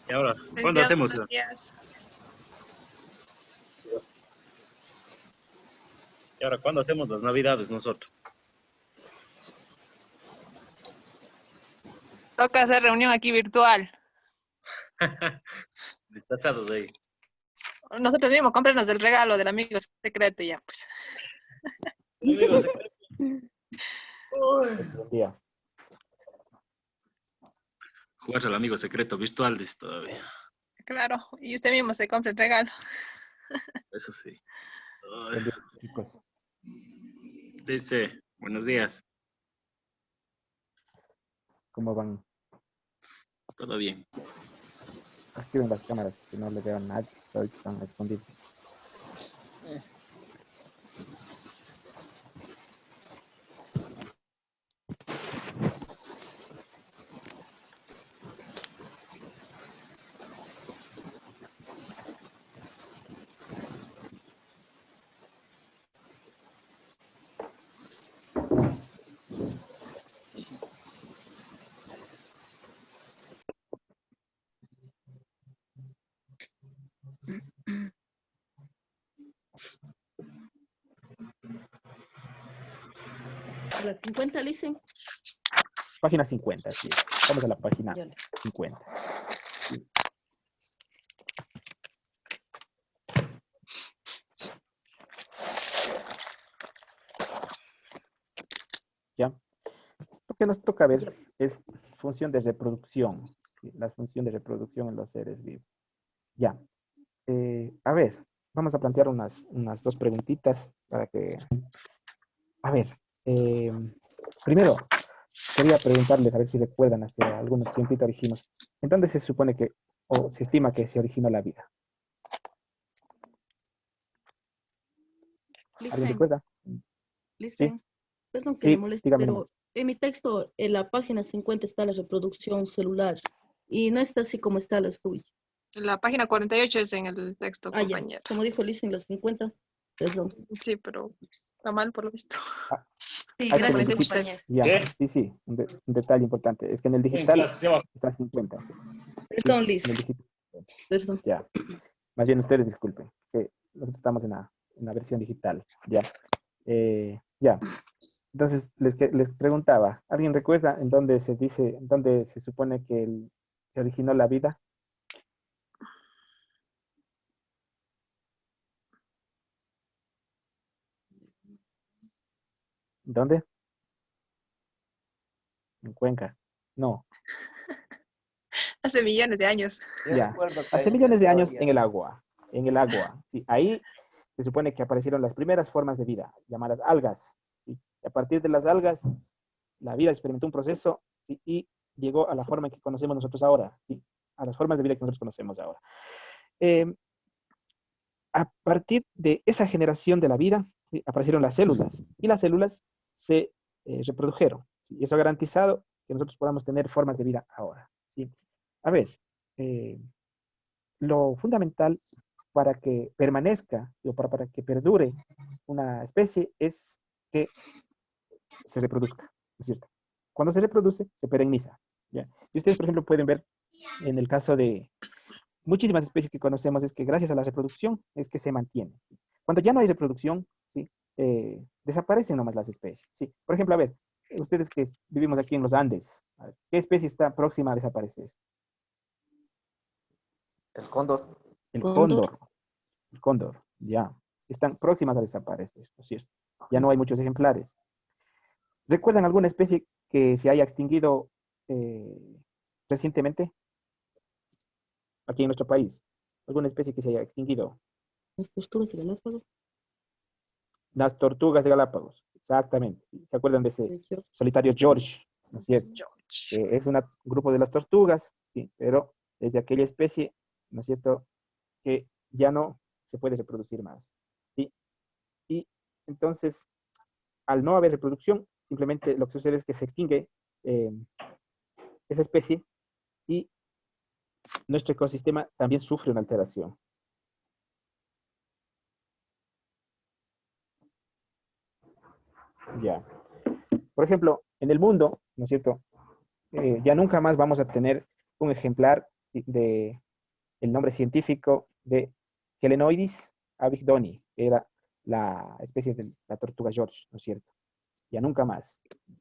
Y ahora, ¿cuándo Licenciado, hacemos? buenos días. Y ahora, ¿cuándo hacemos las navidades nosotros? Toca hacer reunión aquí virtual. Destachados ahí. Nosotros mismos, cómprenos el regalo del amigo secreto y ya, pues. El amigo secreto. Buen día. Jugar al amigo secreto virtual, dice todavía. Claro, y usted mismo se compra el regalo. Eso sí. Ay, Buen día, chicos. dice, buenos días. ¿Cómo van? Todo bien. Activen las cámaras, que no le veo a nadie. Ahorita están escondidos. La 50, Listen. Página 50, sí. Vamos a la página 50. ¿Ya? Lo que nos toca ver es función de reproducción. ¿Sí? La función de reproducción en los seres vivos. Ya. A ver, vamos a plantear unas dos preguntitas para que... A ver, primero, quería preguntarles, a ver si recuerdan hace algunos tiempitos originos, ¿en dónde se supone que, o se estima que se originó la vida? ¿Alguien Listen, recuerda? Sí, listen. Perdón que le sí, moleste, dígame nomás. pero en mi texto, en la página 50 está la reproducción celular y no está así como está la suya. La página 48 es en el texto, Ah, ya. compañera. Como dijo Listen, las 50. Perdón. Sí, pero está mal por lo visto. Ah, Sí, es que en el gracias, digital, compañero. ya, ¿Qué? sí, sí, un detalle importante, es que en el En digital clase se va. está 50. Sí, Perdón, en el Listen. digital, Perdón. ya. Más bien ustedes disculpen, que nosotros estamos en la versión digital, ya. Ya. Entonces, les preguntaba, ¿alguien recuerda en dónde se dice, en dónde se supone que se originó la vida? ¿Dónde? En Cuenca. No, Hace millones de años. Yo ya. recuerdo que Hace hay millones muchas de años en el teorías. agua. En el agua. Sí, ahí se supone que aparecieron las primeras formas de vida, llamadas algas. ¿Sí? Y a partir de las algas, la vida experimentó un proceso, ¿sí? Y llegó a la forma que conocemos nosotros ahora. ¿Sí? A las formas de vida que nosotros conocemos ahora. Eh, a partir de esa generación de la vida, ¿sí? Aparecieron las células. Y las células se reprodujeron. ¿Sí? Y eso ha garantizado que nosotros podamos tener formas de vida ahora. ¿Sí? A ver, eh, lo fundamental para que permanezca o para que perdure una especie es que se reproduzca, ¿no es cierto? Cuando se reproduce, se pereniza. ¿Ya? Si ustedes, por ejemplo, pueden ver en el caso de muchísimas especies que conocemos, es que gracias a la reproducción es que se mantiene. Cuando ya no hay reproducción, ¿sí? Desaparecen nomás las especies. ¿Sí? Por ejemplo, a ver, ustedes que vivimos aquí en los Andes, a ver, ¿qué especie está próxima a desaparecer? El cóndor. El Cóndor. cóndor. El cóndor, ya. Están próximas a desaparecer, ¿no es cierto? Ya no hay muchos ejemplares. ¿Recuerdan alguna especie que se haya extinguido recientemente aquí en nuestro país? ¿Alguna especie que se haya extinguido? Las posturas de Galápagos. Las tortugas de Galápagos, exactamente. ¿Se acuerdan de ese De George. solitario George? ¿No es cierto? George. Es un grupo de las tortugas, sí, pero es de aquella especie, ¿no es cierto?, que ya no se puede reproducir más. ¿Sí? Y entonces, al no haber reproducción, simplemente lo que sucede es que se extingue eh, esa especie y nuestro ecosistema también sufre una alteración. Ya. Por ejemplo, en el mundo, ¿no es cierto? Ya nunca más vamos a tener un ejemplar ¿sí? De el nombre científico de Helenoides abigdoni, que era la especie de la tortuga George, ¿no es cierto? Ya nunca más.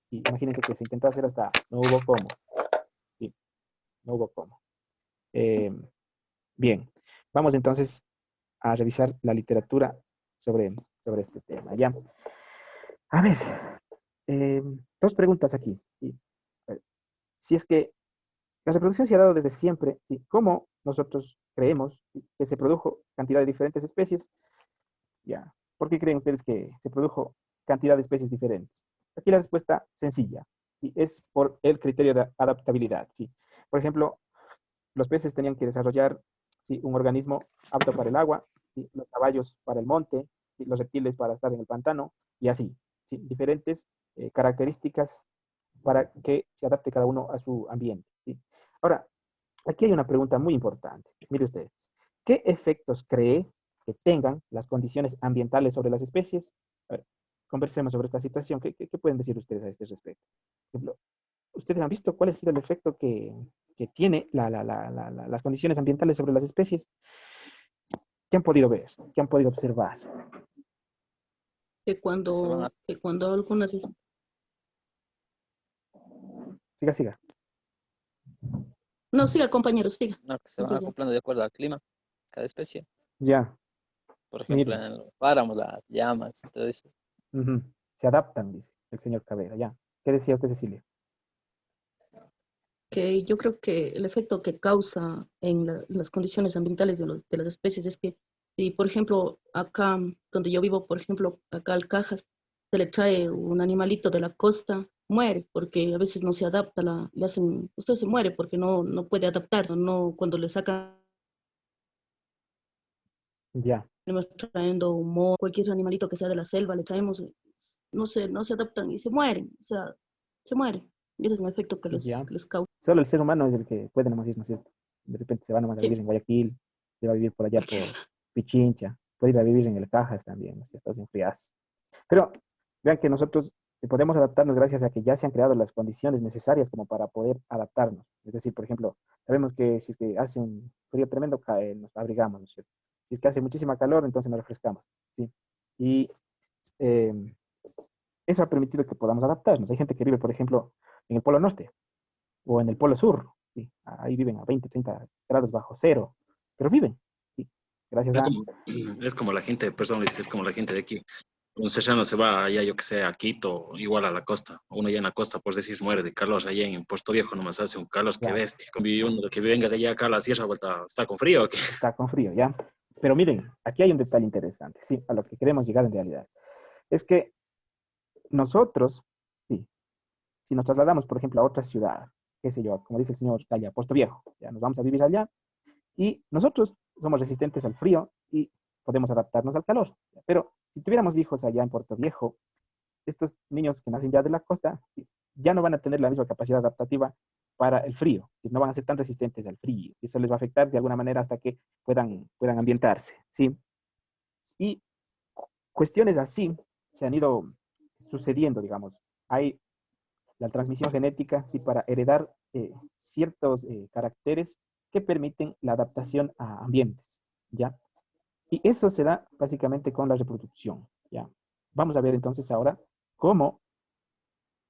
Y imagínense que se intentó hacer hasta no hubo cómo. Sí, no hubo cómo. Eh, bien, vamos entonces a revisar la literatura sobre este tema. Ya. A ver, dos preguntas aquí. ¿Sí? Si es que la reproducción se ha dado desde siempre, ¿sí? ¿Cómo nosotros creemos, ¿sí? que se produjo cantidad de diferentes especies? Ya. ¿Por qué creen ustedes que se produjo cantidad de especies diferentes? Aquí la respuesta sencilla, ¿sí? Es por el criterio de adaptabilidad, ¿sí? Por ejemplo, los peces tenían que desarrollar, ¿sí? Un organismo apto para el agua, ¿sí? Los caballos para el monte, ¿sí? Los reptiles para estar en el pantano, y así, ¿sí? Diferentes características para que se adapte cada uno a su ambiente, ¿sí? Ahora, aquí hay una pregunta muy importante. Mire usted, ¿qué efectos cree que tengan las condiciones ambientales sobre las especies? A ver, conversemos sobre esta situación. ¿Qué pueden decir ustedes a este respecto? Por ejemplo, ¿ustedes han visto cuál ha sido el efecto que tiene las condiciones ambientales sobre las especies? ¿Qué han podido ver? ¿Qué han podido observar? Que cuando algunas Siga, siga. no, siga, compañeros, siga. No, que se van acoplando de acuerdo al clima, cada especie. Ya, Por ejemplo, miren. en los páramos, las llamas, todo eso. Ujú. Se adaptan, dice el señor Cabrera. Ya. ¿Qué decía usted, Cecilia? Que yo creo que el efecto que causa en las condiciones ambientales de las especies es que, si por ejemplo acá donde yo vivo, por ejemplo acá al Cajas, se le trae un animalito de la costa, muere porque a veces no se adapta, le hacen, usted se muere porque no puede adaptarse, no, cuando le sacan, Ya. venimos trayendo un mono, cualquier animalito que sea de la selva, le traemos, no se adaptan y se mueren, o sea, se mueren. Y ese es un efecto Ya. que les causa. Solo el ser humano es el que puede nomás ir, ¿no es cierto? De repente se va nomás a vivir Sí. en Guayaquil, se va a vivir por allá por Pichincha, puede ir a vivir en el Cajas también, ¿no es cierto? En Frias. Pero vean que nosotros podemos adaptarnos gracias a que ya se han creado las condiciones necesarias como para poder adaptarnos. Es decir, por ejemplo, sabemos que si es que hace un frío tremendo, nos abrigamos, ¿no es cierto? Si es que hace muchísima calor, entonces nos refrescamos, ¿sí? Y eh, eso ha permitido que podamos adaptarnos. Hay gente que vive, por ejemplo, en el Polo Norte o en el Polo Sur, ¿sí? Ahí viven a 20, 30 grados bajo cero, pero viven, ¿sí? Gracias Es a... como, es como la gente, perdón, es como la gente de aquí. Un serrano se va allá, yo que sé, a Quito, igual a la costa. Uno ya en la costa, pues decís, muere de calor. Allá en Puerto Viejo nomás hace un calor que Claro, bestia. Y uno que venga de allá acá a la sierra, vuelta, está con frío. ¿O qué? está con frío, ¿ya? Pero miren, aquí hay un detalle interesante, ¿sí? A lo que queremos llegar en realidad. Es que nosotros, sí, si nos trasladamos, por ejemplo, a otra ciudad, qué sé yo, como dice el señor allá, Puerto Viejo, ya nos vamos a vivir allá, y nosotros somos resistentes al frío y podemos adaptarnos al calor. Pero si tuviéramos hijos allá en Puerto Viejo, estos niños que nacen ya de la costa ya no van a tener la misma capacidad adaptativa para el frío, no van a ser tan resistentes al frío, y eso les va a afectar de alguna manera hasta que puedan ambientarse, ¿sí? Y cuestiones así se han ido sucediendo, digamos. Hay la transmisión genética, sí, para heredar ciertos caracteres que permiten la adaptación a ambientes, ¿ya? Y eso se da básicamente con la reproducción, ¿ya? Vamos a ver entonces ahora cómo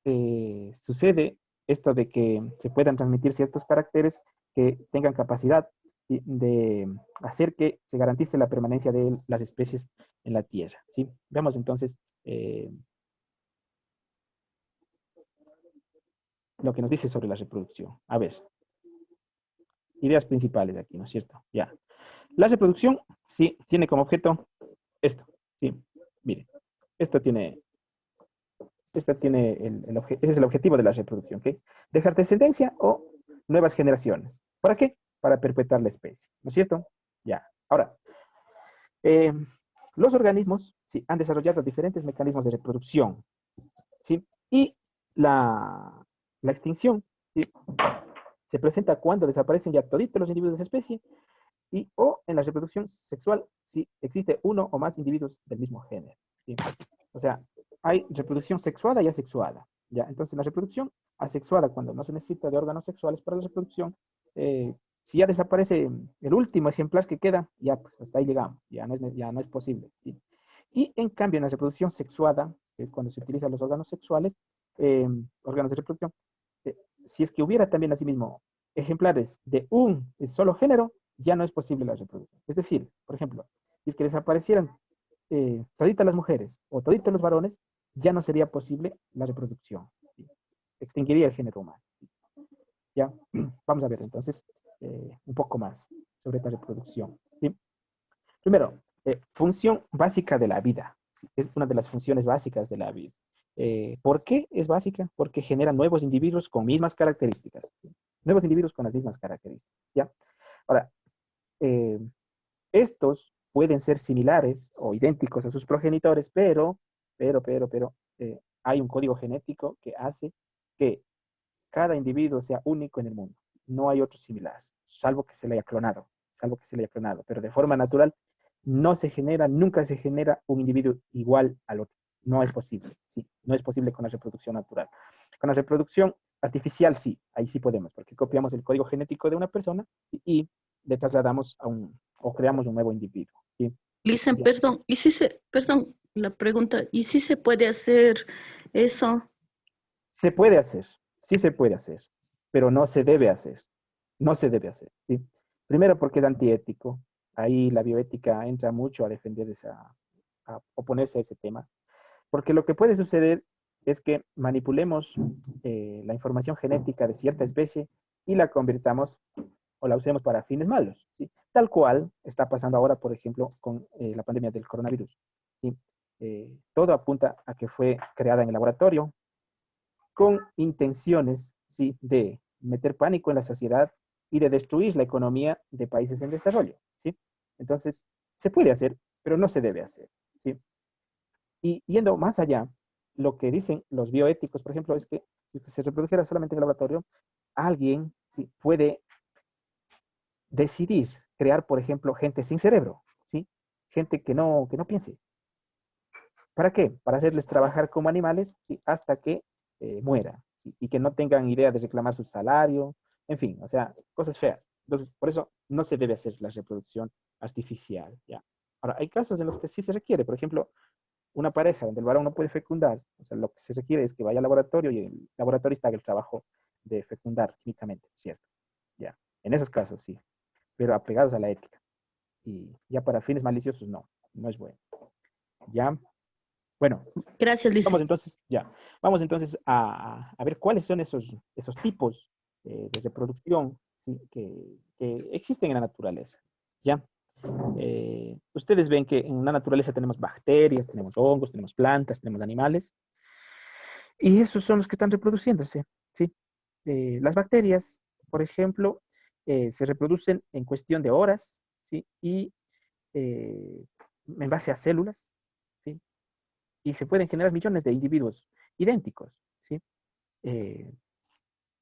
sucede esto de que se puedan transmitir ciertos caracteres que tengan capacidad de hacer que se garantice la permanencia de las especies en la Tierra, ¿sí? Veamos entonces lo que nos dice sobre la reproducción. A ver, ideas principales de aquí, ¿no es cierto? Ya. La reproducción, sí, tiene como objeto esto, sí. Mire, esto tiene ese es el objetivo de la reproducción, ¿ok? Dejar descendencia o nuevas generaciones. ¿Para qué? Para perpetuar la especie, ¿no es cierto? Ya. Ahora, eh, los organismos, sí, han desarrollado diferentes mecanismos de reproducción, ¿sí? Y la extinción, ¿sí? Se presenta cuando desaparecen ya toditos los individuos de esa especie y o en la reproducción sexual si existe uno o más individuos del mismo género, ¿sí? O sea, hay reproducción sexuada y asexuada, ¿ya? Entonces, la reproducción asexuada, cuando no se necesita de órganos sexuales para la reproducción, Si ya desaparece el último ejemplar que queda, ya pues hasta ahí llegamos, ya no es posible. ¿Sí? Y en cambio, en la reproducción sexuada, que es cuando se utilizan los órganos sexuales, órganos de reproducción, si es que hubiera también asimismo ejemplares de un solo género, ya no es posible la reproducción. Es decir, por ejemplo, si es que desaparecieran toditas las mujeres o toditos los varones, ya no sería posible la reproducción. ¿Sí? Extinguiría el género humano. Ya, vamos a ver entonces un poco más sobre esta reproducción. ¿Sí? Primero, función básica de la vida. ¿Sí? Es una de las funciones básicas de la vida. ¿Por qué es básica? Porque genera nuevos individuos con mismas características. ¿Sí? Nuevos individuos con las mismas características. ¿Ya? Ahora, estos pueden ser similares o idénticos a sus progenitores, pero hay un código genético que hace que cada individuo sea único en el mundo. No hay otros similares, salvo que se le haya clonado, pero de forma natural no se genera, nunca se genera un individuo igual al otro. No es posible, sí, no es posible con la reproducción natural. Con la reproducción artificial sí, ahí sí podemos, porque copiamos el código genético de una persona y le trasladamos o creamos un nuevo individuo. ¿Sí? Listen, Ya. perdón, perdón, la pregunta, ¿y si se puede hacer eso? Se puede hacer, sí se puede hacer, pero no se debe hacer. No se debe hacer, ¿sí? Primero porque es antiético. Ahí la bioética entra mucho a defender a oponerse a ese tema. Porque lo que puede suceder es que manipulemos la información genética de cierta especie y la convirtamos o la usemos para fines malos, ¿sí? Tal cual está pasando ahora, por ejemplo, con la pandemia del coronavirus, ¿sí? Todo apunta a que fue creada en el laboratorio con intenciones, ¿sí?, de meter pánico en la sociedad y de destruir la economía de países en desarrollo, ¿sí? Entonces, se puede hacer, pero no se debe hacer, ¿sí? Y yendo más allá, lo que dicen los bioéticos, por ejemplo, es que si se reprodujera solamente en el laboratorio, alguien, ¿sí?, puede decidir crear, por ejemplo, gente sin cerebro, ¿sí? Gente que no piense. ¿Para qué? Para hacerles trabajar como animales, ¿sí?, hasta que muera, ¿sí? Y que no tengan idea de reclamar su salario, en fin, o sea, cosas feas. Entonces, por eso no se debe hacer la reproducción artificial, ¿ya? Ahora, hay casos en los que sí se requiere, por ejemplo, una pareja donde el varón no puede fecundar, o sea, lo que se requiere es que vaya al laboratorio y el laboratorista haga el trabajo de fecundar químicamente, ¿cierto? Ya, en esos casos sí, pero apegados a la ética. Y ya para fines maliciosos no, no es bueno. Ya, bueno, Gracias, vamos Listen. entonces, vamos entonces a ver cuáles son esos tipos de reproducción, ¿sí?, que existen en la naturaleza. ¿Ya? Ustedes ven que en la naturaleza tenemos bacterias, tenemos hongos, tenemos plantas, tenemos animales, y esos son los que están reproduciéndose, ¿sí? Las bacterias, por ejemplo, se reproducen en cuestión de horas, ¿sí? Y en base a células, ¿sí? Y se pueden generar millones de individuos idénticos, ¿sí? Eh,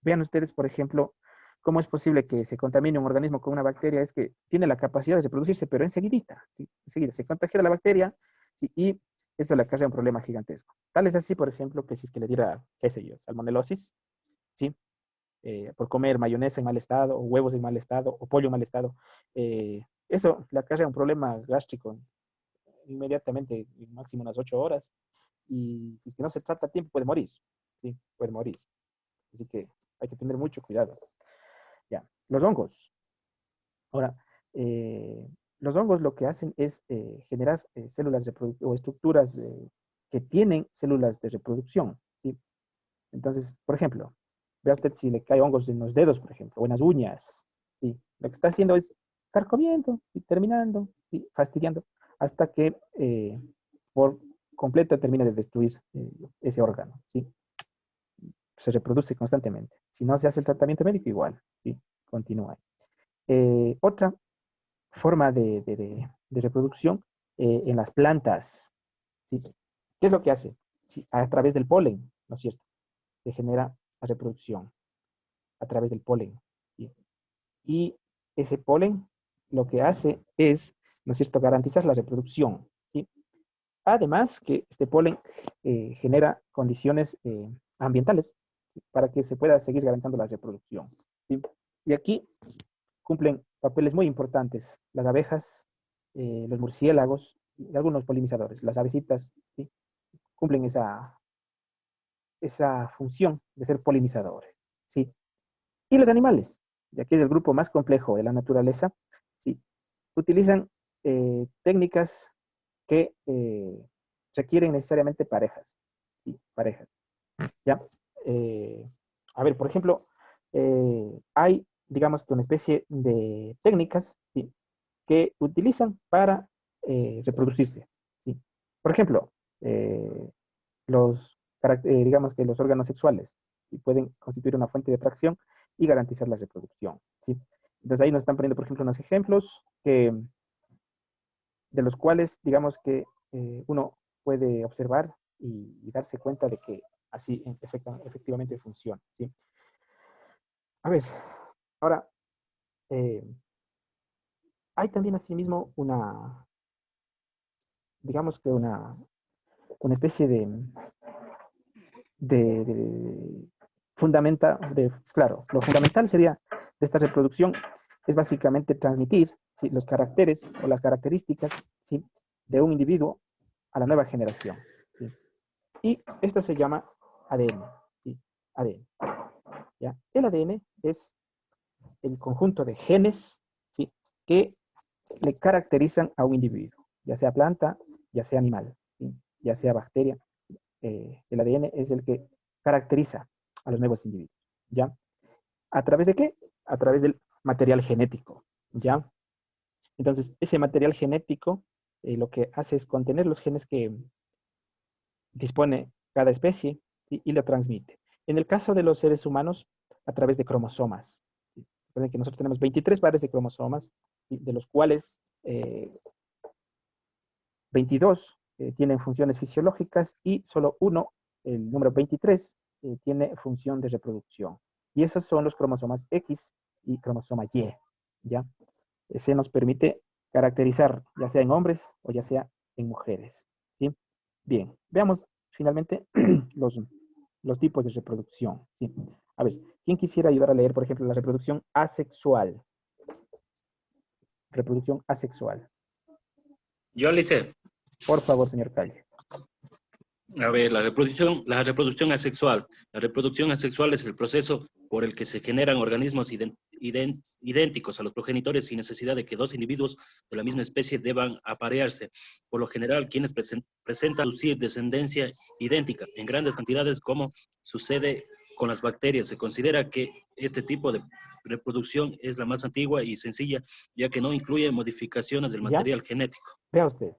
Vean ustedes, por ejemplo, cómo es posible que se contamine un organismo con una bacteria. Es que tiene la capacidad de reproducirse, pero enseguidita, ¿sí? Enseguida se contagia de la bacteria, ¿sí?, y eso le causa un problema gigantesco. Tal es así, por ejemplo, que si es que le diera, qué sé yo, salmonelosis, ¿sí?, por comer mayonesa en mal estado, o huevos en mal estado, o pollo en mal estado, eso le causa un problema gástrico inmediatamente, máximo unas 8 horas, y si es que no se trata a tiempo, puede morir, ¿sí? Puede morir. Así que hay que tener mucho cuidado. Ya, los hongos. Ahora, los hongos lo que hacen es generar células o estructuras que tienen células de reproducción, ¿sí? Entonces, por ejemplo, vea usted si le cae hongos en los dedos, por ejemplo, o en las uñas, ¿sí? Lo que está haciendo es carcomiendo y terminando, ¿sí?, fastidiando, hasta que por completo termina de destruir ese órgano, ¿sí? Se reproduce constantemente. Si no se hace el tratamiento médico, igual, ¿sí?, continúa. Otra forma de reproducción en las plantas, ¿sí? ¿Qué es lo que hace? ¿Sí? A través del polen, ¿no es cierto? Se genera la reproducción a través del polen, ¿sí? Y ese polen lo que hace es, ¿no es cierto?, garantizar la reproducción, ¿sí? Además que este polen genera condiciones ambientales, ¿sí?, para que se pueda seguir garantizando la reproducción, ¿sí? Y aquí cumplen papeles muy importantes. Las abejas, los murciélagos y algunos polinizadores. Las avecitas, ¿sí? Cumplen esa función de ser polinizadores, ¿sí? Y los animales, ya que es el grupo más complejo de la naturaleza, ¿sí? Utilizan técnicas que requieren necesariamente parejas, ¿sí? Parejas, ¿ya? Eh, a ver, por ejemplo, hay, digamos que una especie de técnicas, ¿sí? Que utilizan para reproducirse, ¿sí? Por ejemplo, digamos que los órganos sexuales y pueden constituir una fuente de atracción y garantizar la reproducción, ¿sí? Entonces ahí nos están poniendo, por ejemplo, unos ejemplos de los cuales, digamos que uno puede observar y darse cuenta de que así efectivamente funciona, ¿sí? A ver, ahora, eh, hay también asimismo digamos que una especie de claro, lo fundamental sería de esta reproducción es básicamente transmitir, ¿sí? Los caracteres o las características, ¿sí? De un individuo a la nueva generación, ¿sí? Y esto se llama ADN, ¿sí? ADN, ¿ya? El ADN es el conjunto de genes, ¿sí? Que le caracterizan a un individuo, ya sea planta, ya sea animal, ¿sí? Ya sea bacteria. El ADN es el que caracteriza a los nuevos individuos, ¿ya? ¿A través de qué? A través del material genético, ¿ya? Entonces, ese material genético lo que hace es contener los genes que dispone cada especie, ¿sí? Y lo transmite. En el caso de los seres humanos, a través de cromosomas. ¿Sí? Recuerden que nosotros tenemos 23 pares de cromosomas, ¿sí? De los cuales 22 tienen funciones fisiológicas y solo uno, el número 23, tiene función de reproducción. Y esos son los cromosomas X y cromosoma Y, ¿ya? Ese nos permite caracterizar, ya sea en hombres o ya sea en mujeres, ¿sí? Bien, veamos finalmente los tipos de reproducción, ¿sí? A ver, ¿quién quisiera ayudar a leer, por ejemplo, la reproducción asexual? Reproducción asexual. Yo le hice. Por favor, señor Calle. A ver, la reproducción asexual. La reproducción asexual es el proceso por el que se generan organismos idénticos a los progenitores sin necesidad de que dos individuos de la misma especie deban aparearse. Por lo general, quienes presentan descendencia idéntica en grandes cantidades, como sucede con las bacterias. Se considera que este tipo de reproducción es la más antigua y sencilla, ya que no incluye modificaciones del ¿Ya? material genético. Vea usted.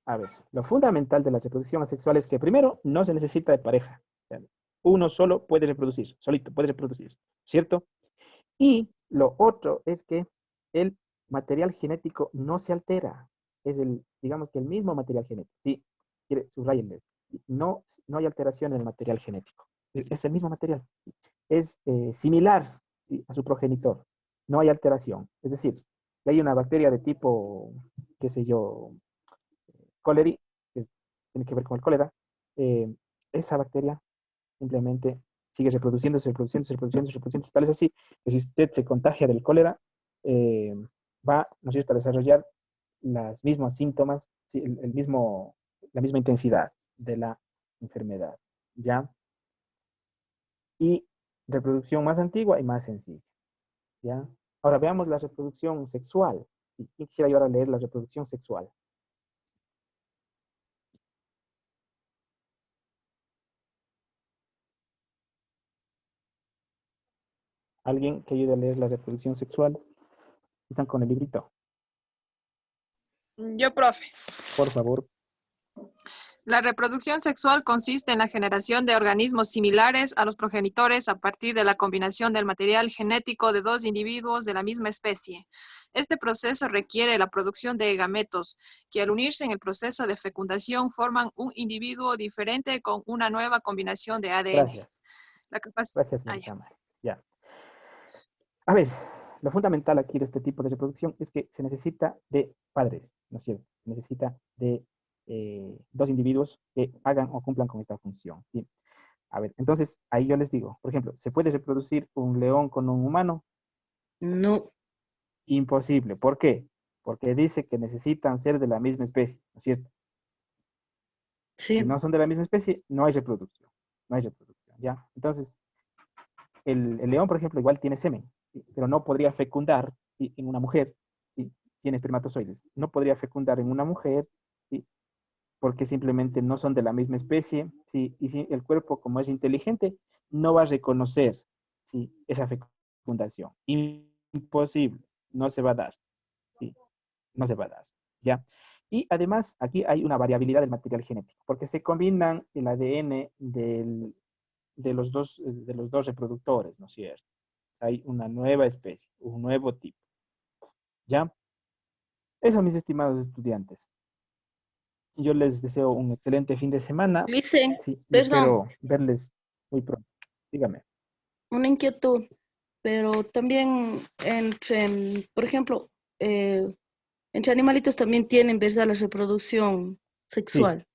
A ver, lo fundamental de la reproducción asexual es que primero no se necesita de pareja. O sea, uno solo puede reproducir, solito puede reproducir, ¿cierto? Y lo otro es que el material genético no se altera. Es digamos que el mismo material genético. Sí, subrayenle. No hay alteración en el material genético. Es el mismo material. Es similar, ¿sí? A su progenitor. No hay alteración. Es decir, que hay una bacteria de tipo, qué sé yo, coleri, que tiene que ver con el cólera, esa bacteria simplemente sigue reproduciéndose. Tal es así que si usted se contagia del cólera, va, ¿no es cierto?, a desarrollar los mismos síntomas, ¿sí? La misma intensidad de la enfermedad, ¿ya? Y reproducción más antigua y más sencilla, ¿ya? Ahora veamos la reproducción sexual. ¿Quién quisiera yo ahora leer la reproducción sexual? ¿Alguien que ayude a leer la reproducción sexual? Están con el librito. Yo, profe. Por favor. La reproducción sexual consiste en la generación de organismos similares a los progenitores a partir de la combinación del material genético de dos individuos de la misma especie. Este proceso requiere la producción de gametos, que al unirse en el proceso de fecundación forman un individuo diferente con una nueva combinación de ADN. Gracias. La Gracias, señorita Mari. Ya. A ver, lo fundamental aquí de este tipo de reproducción es que se necesita de padres, ¿no es cierto? Se necesita de dos individuos que hagan o cumplan con esta función. ¿Sí? A ver, entonces ahí yo les digo, por ejemplo, ¿se puede reproducir un león con un humano? No, Imposible. ¿Por qué? Porque dice que necesitan ser de la misma especie, ¿no es cierto? Si sí, no son de la misma especie, no hay reproducción. No hay reproducción, ¿ya? Entonces, el león, por ejemplo, igual tiene semen, ¿sí? Pero no podría fecundar, ¿sí? En una mujer, ¿sí? Tiene espermatozoides. No podría fecundar en una mujer, ¿sí? Porque simplemente no son de la misma especie, ¿sí? Y si el cuerpo, como es inteligente, no va a reconocer, ¿sí? Esa fecundación. Imposible, no se va a dar, ¿sí? No se va a dar, ¿ya? Y además, aquí hay una variabilidad del material genético, porque se combinan el ADN de los dos reproductores, ¿no es cierto? Hay una nueva especie, un nuevo tipo, ¿ya? Eso, mis estimados estudiantes. Yo les deseo un excelente fin de semana, dicen, sí, y perdón, espero verles muy pronto. Dígame. una inquietud, pero también entre, por ejemplo, entre animalitos también tienen, ¿verdad?, la reproducción Sí, sexual.